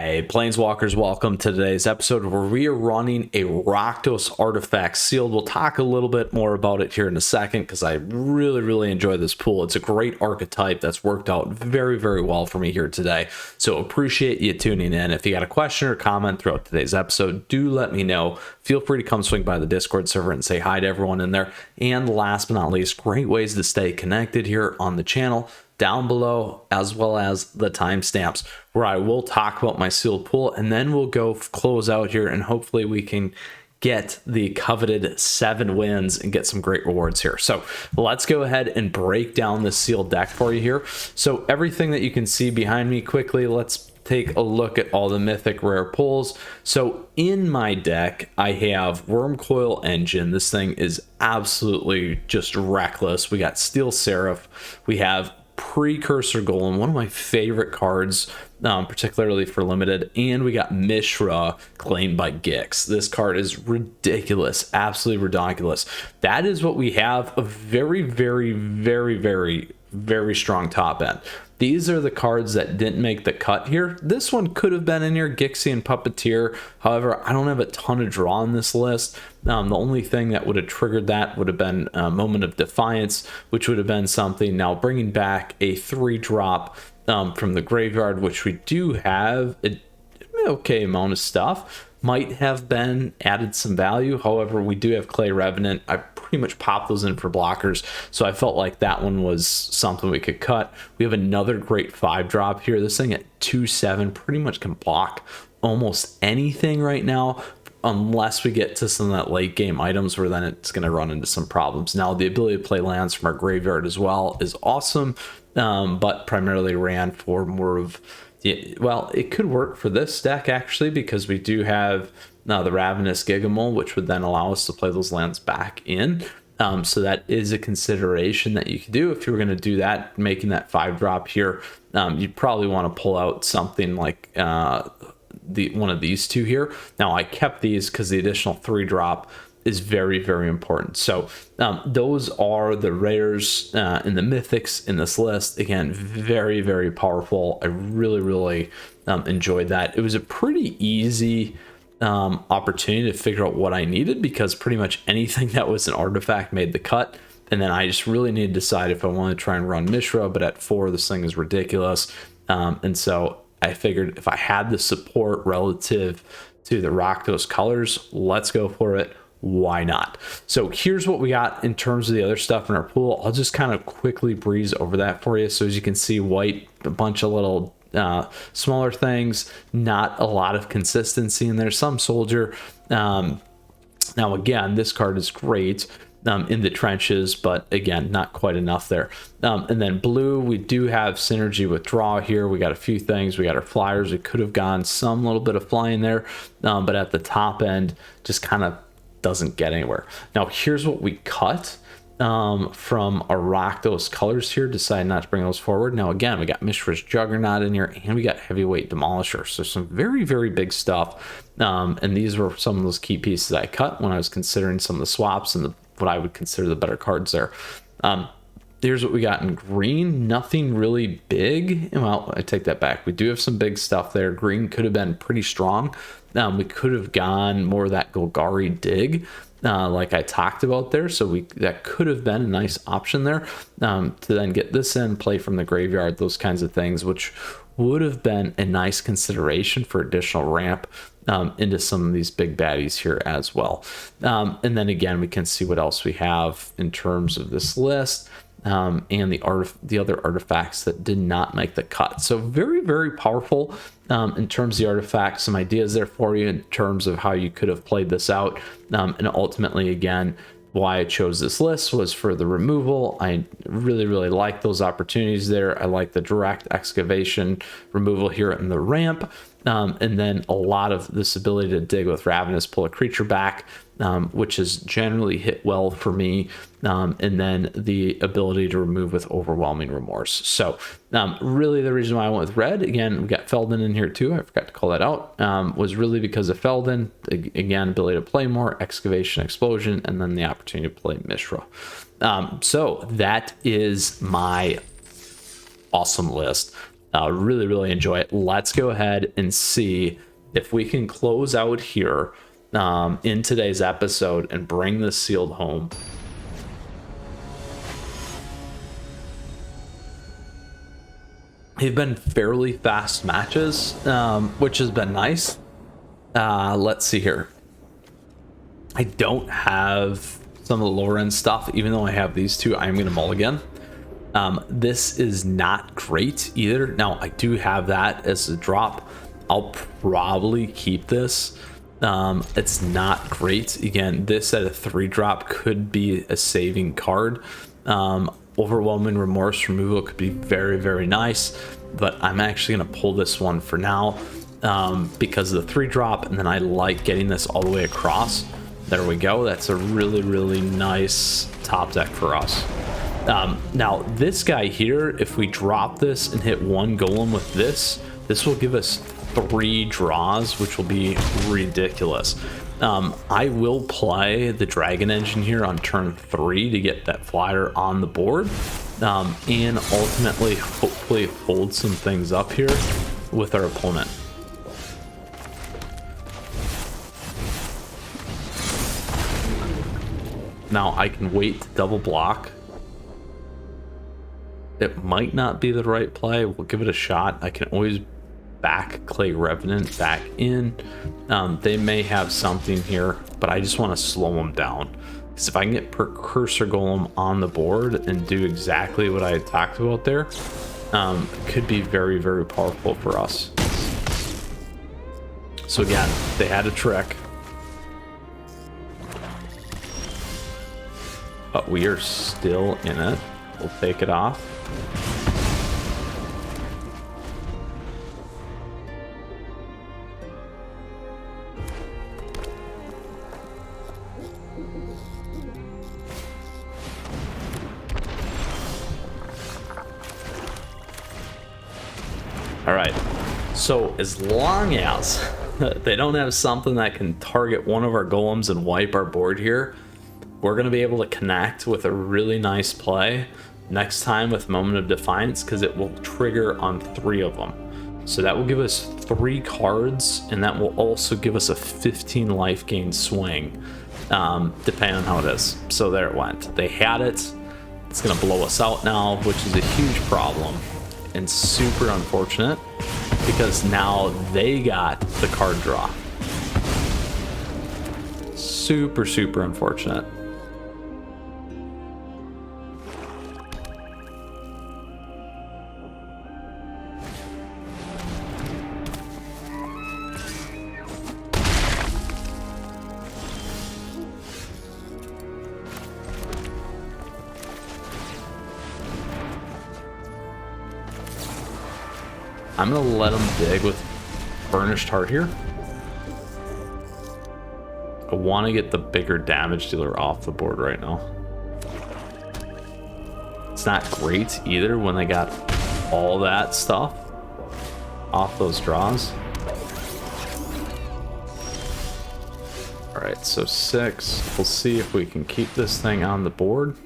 Hey, Planeswalkers, welcome to today's episode where we are running a Rakdos Artifact sealed. We'll talk a little bit more about it here in a second because I really enjoy this pool. It's a great archetype that's worked out very well for me here today. So appreciate you tuning in. If you got a question or comment throughout today's episode, do let me know. Feel free to come swing by the Discord server and say hi to everyone in there. And last but not least, great ways to stay connected here on the channel down below, as well as the timestamps where I will talk about my sealed pool, and then we'll go close out here and hopefully we can get the coveted 7 wins and get some great rewards here. So let's go ahead and break down this sealed deck for you here. So everything that you can see behind me quickly, let's take a look at all the mythic rare pulls. So in my deck, I have Wormcoil Engine. This thing is absolutely just reckless. We got Steel Seraph. We have Precursor Golem, one of my favorite cards, particularly for limited, and we got MISHRA, claimed by Gix. This card is ridiculous, absolutely ridiculous. That is what we have. A very strong top end. These are the cards that didn't make the cut here. This one could have been in here, Gixian Puppeteer. However, I don't have a ton of draw on this list. The only thing that would have triggered that would have been a Moment of Defiance, which would have been something. Now bringing back a 3-drop from the graveyard, which we do have an okay amount of stuff, might have been added some value. However, we do have Clay Revenant. I pretty much popped those in for blockers, so I felt like that one was something we could cut. We have another great 5-drop here. This thing at 2/7 pretty much can block almost anything right now, unless we get to some of that late game items where then it's going to run into some problems. Now the ability to play lands from our graveyard as well is awesome, but primarily ran for more of, well, it could work for this deck actually, because we do have the Ravenous Gigamole, which would then allow us to play those lands back in. So that is a consideration that you could do if you were going to do that, making that 5-drop here. You'd probably want to pull out something like one of these two here. Now I kept these because the additional 3-drop is very important. So those are the rares and the mythics in this list. Again, very powerful. I really enjoyed that. It was a pretty easy opportunity to figure out what I needed, because pretty much anything that was an artifact made the cut. And then I just really need to decide if I want to try and run MISHRA, but at 4 this thing is ridiculous. And so I figured if I had the support relative to the Rakdos colors, let's go for it. Why not? So here's what we got in terms of the other stuff in our pool. I'll just kind of quickly breeze over that for you. So as you can see, white, a bunch of little smaller things, not a lot of consistency in there. Some soldier. Now again, this card is great in the trenches, but again, not quite enough there. And then blue, we do have synergy with draw here. We got a few things. We got our flyers. We could have gone some little bit of flying there, but at the top end, just kind of doesn't get anywhere. Now here's what we cut from our Rakdos colors here. Decided not to bring those forward. Now again, we got Mythras Juggernaut in here, and we got Heavyweight Demolisher. So some very big stuff. And these were some of those key pieces I cut when I was considering some of the swaps and what I would consider the better cards there. Here's what we got in green. Nothing really big. Well, I take that back. We do have some big stuff there. Green could have been pretty strong. We could have gone more of that Golgari Dig, like I talked about there. So that could have been a nice option there, to then get this in, play from the graveyard, those kinds of things, which would have been a nice consideration for additional ramp into some of these big baddies here as well. And then again, we can see what else we have in terms of this list. And the other artifacts that did not make the cut. So very powerful in terms of the artifacts. Some ideas there for you in terms of how you could have played this out. And ultimately, again, why I chose this list was for the removal. I really like those opportunities there. I like the direct excavation removal here in the ramp. And then a lot of this ability to dig with Ravenous, pull a creature back, which has generally hit well for me. And then the ability to remove with Overwhelming Remorse. So really the reason why I went with red, again, we got Feldon in here too, I forgot to call that out, was really because of Feldon. Again, ability to play more, Excavation, Explosion, and then the opportunity to play MISHRA. So that is my awesome list. Really, really enjoy it. Let's go ahead and see if we can close out here in today's episode and bring this sealed home. They've been fairly fast matches, which has been nice. Let's see here. I don't have some of the lower end stuff, even though I have these two. I'm going to mulligan. This is not great either. Now, I do have that as a drop. I'll probably keep this. It's not great. Again, this at a 3-drop could be a saving card. Overwhelming Remorse removal could be very, very nice, but I'm actually going to pull this one for now because of the 3-drop, and then I like getting this all the way across. There we go. That's a really, really nice top deck for us. Now, this guy here, if we drop this and hit 1 golem with this, this will give us 3 draws, which will be ridiculous. I will play the Dragon Engine here on turn 3 to get that flyer on the board, and ultimately, hopefully, hold some things up here with our opponent. Now, I can wait to double block. It might not be the right play. We'll give it a shot. I can always back Clay Revenant back in. They may have something here, but I just want to slow them down. Because if I can get Precursor Golem on the board and do exactly what I had talked about there, it could be very, very powerful for us. So again, they had a trick. But we are still in it. We'll take it off. All right, so as long as they don't have something that can target one of our golems and wipe our board here, we're going to be able to connect with a really nice play next time with Moment of Defiance, because it will trigger on 3 of them. So that will give us 3 cards, and that will also give us a 15 life gain swing, depending on how it is. So there it went. They had it. It's going to blow us out now, which is a huge problem and super unfortunate, because now they got the card draw. Super, super unfortunate. I'm gonna let them dig with Burnished Heart here. I want to get the bigger damage dealer off the board right now. It's not great either when they got all that stuff off those draws. All right, so 6. We'll see if we can keep this thing on the board.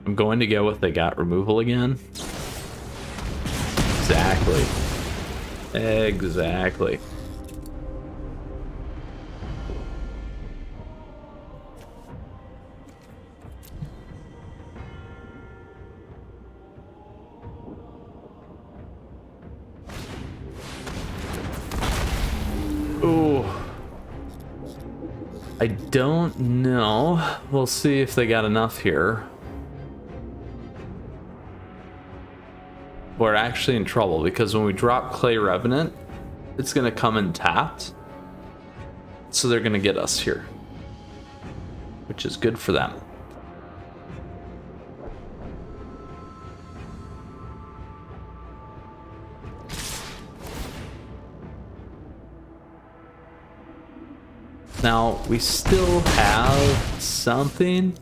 I'm going to go with they got removal again. Exactly. Exactly. Ooh. I don't know. We'll see if they got enough here. We're actually in trouble because when we drop Clay Revenant, it's going to come in tapped. So they're going to get us here, which is good for them. Now, we still have something.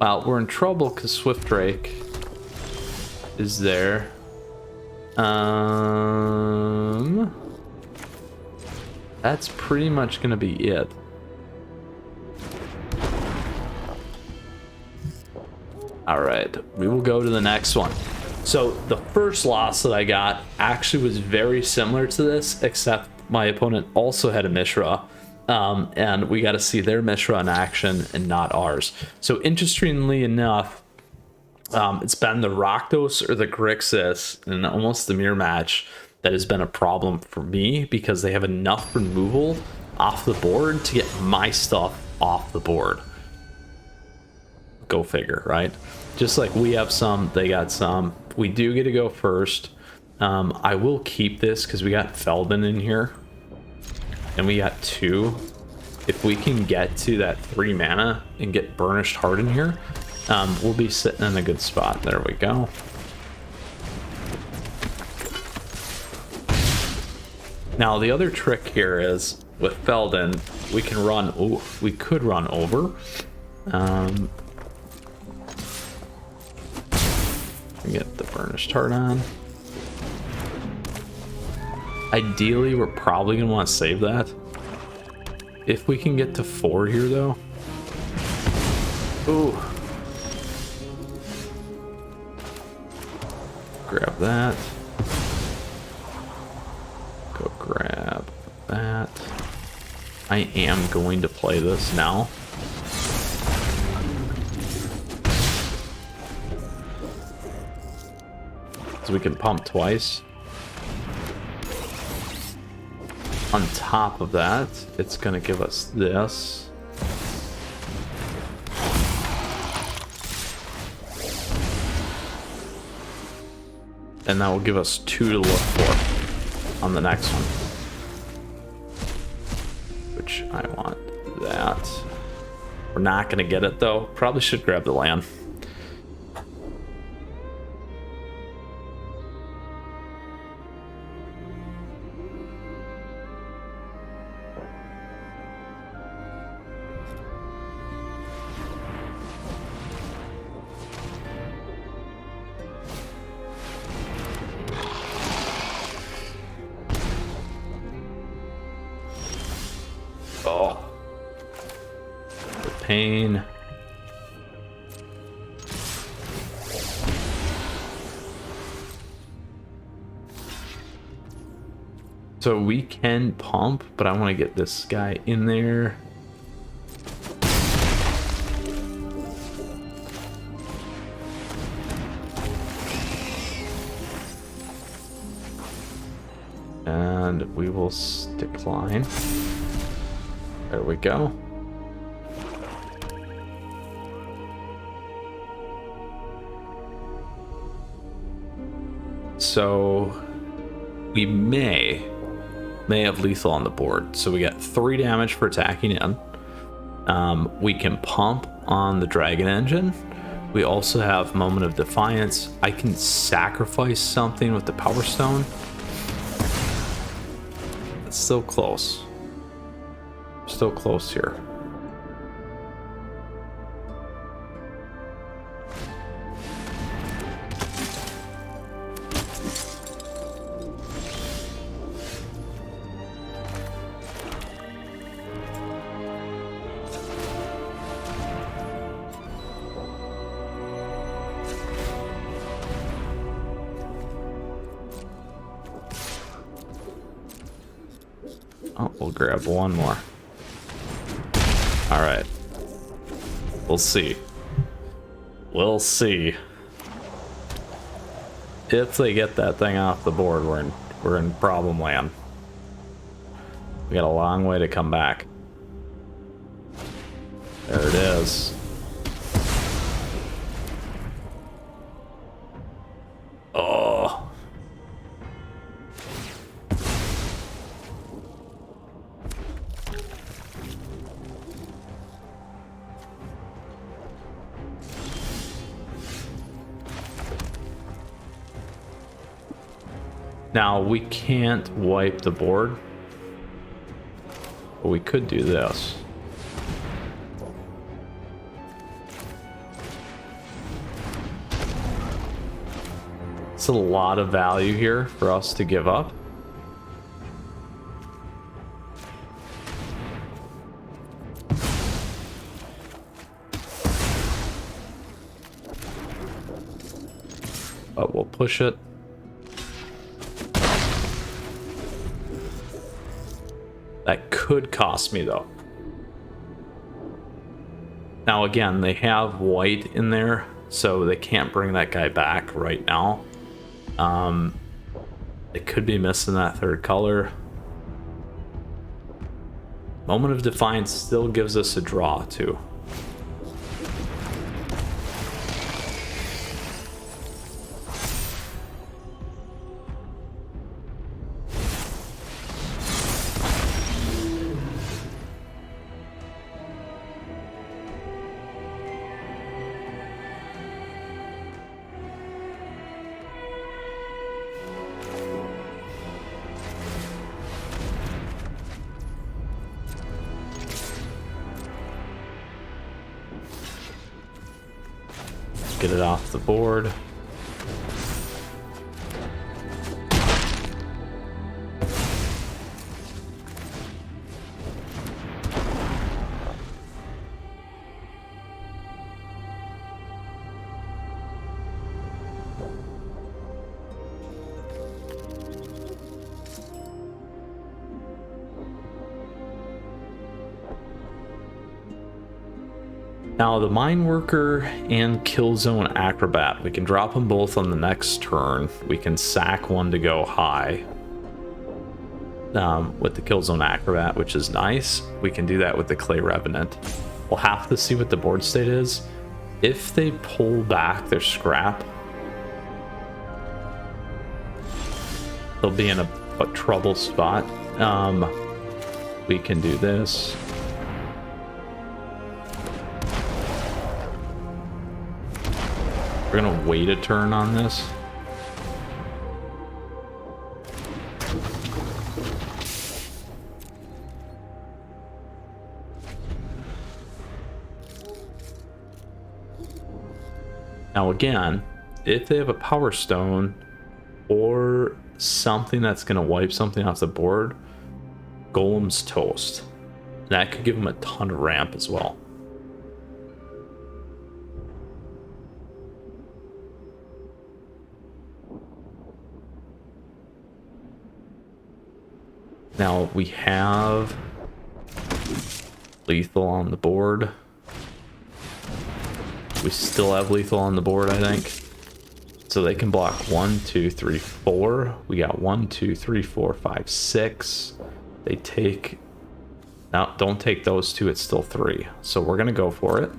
Well, we're in trouble because Swift Drake is there. that's pretty much going to be it. All right, we will go to the next one. So the first loss that I got actually was very similar to this, except my opponent also had a MISHRA, and we got to see their MISHRA in action and not ours. So interestingly enough, it's been the Rakdos or the Grixis in almost the mirror match that has been a problem for me, because they have enough removal off the board to get my stuff off the board. Go figure, right? Just like we have some, they got some. We do get to go first. I will keep this because we got Feldon in here. And we got 2. If we can get to that 3 mana and get Burnished Heart in here, we'll be sitting in a good spot. There we go. Now the other trick here is with Feldon, we can run. Oh, we could run over. Get the Burnished Heart on. Ideally, we're probably gonna want to save that. If we can get to 4 here, though. Ooh. Grab that. Go grab that. I am going to play this now. So we can pump twice. On top of that, it's going to give us this. And that will give us 2 to look for on the next one. Which I want that. We're not going to get it though. Probably should grab the land. Oh, the pain. So we can pump, but I want to get this guy in there. And we will decline. There we go. So we may have lethal on the board. So we got 3 damage for attacking in. We can pump on the Dragon Engine. We also have Moment of Defiance. I can sacrifice something with the Power Stone. It's still close. Still close here. Oh, we'll grab one more. All right. We'll see. We'll see. If they get that thing off the board, we're in problem land. We got a long way to come back. There it is. Oh. Now, we can't wipe the board, but we could do this. It's a lot of value here for us to give up. but we'll push it. That could cost me though. Now again, they have white in there, so they can't bring that guy back right now. They could be missing that third color. Moment of Defiance still gives us a draw too. Get it off the board. Now the Mine Worker and Killzone Acrobat, we can drop them both on the next turn. We can sack one to go high with the Killzone Acrobat, which is nice. We can do that with the Clay Revenant. We'll have to see what the board state is. If they pull back their scrap, they'll be in a trouble spot. We can do this. We're gonna wait a turn on this. Now again, if they have a Power Stone or something that's gonna wipe something off the board, Golem's toast. That could give them a ton of ramp as well. Now we have lethal on the board. We still have lethal on the board, I think. So they can block 1, 2, 3, 4. We got 1, 2, 3, 4, 5, 6. They take... Now, don't take those two, it's still 3. So we're gonna go for it.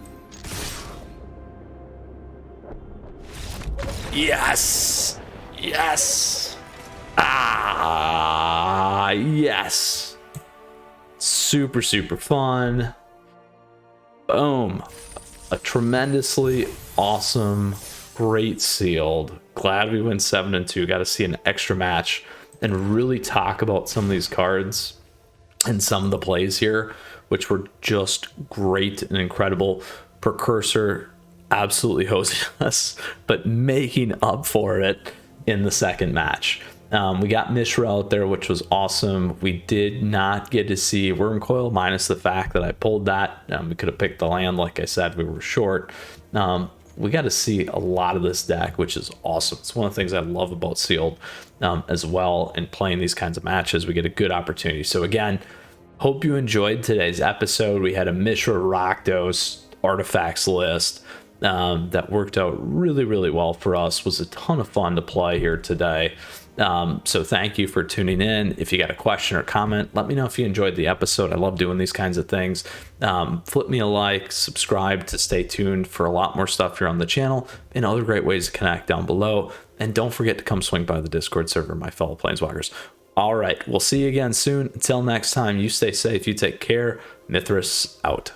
Yes! Yes! Ah, yes. Super, super fun. Boom. A tremendously awesome, great sealed. Glad we went 7-2. Got to see an extra match and really talk about some of these cards and some of the plays here, which were just great and incredible. Precursor absolutely hosing us, but making up for it in the second match. We got MISHRA out there, which was awesome. We did not get to see Worm Coil, minus the fact that I pulled that. We could have picked the land, like I said, we were short. We got to see a lot of this deck, which is awesome. It's one of the things I love about Sealed as well. And playing these kinds of matches, we get a good opportunity. So again, hope you enjoyed today's episode. We had a MISHRA Rakdos artifacts list that worked out really, really well for us. Was a ton of fun to play here today. So thank you for tuning in. If you got a question or comment, let me know if you enjoyed the episode. I love doing these kinds of things. Flip me a like, subscribe to stay tuned for a lot more stuff here on the channel and other great ways to connect down below. And don't forget to come swing by the Discord server, my fellow Planeswalkers. All right, we'll see you again soon. Until next time, you stay safe, you take care. Mythras out.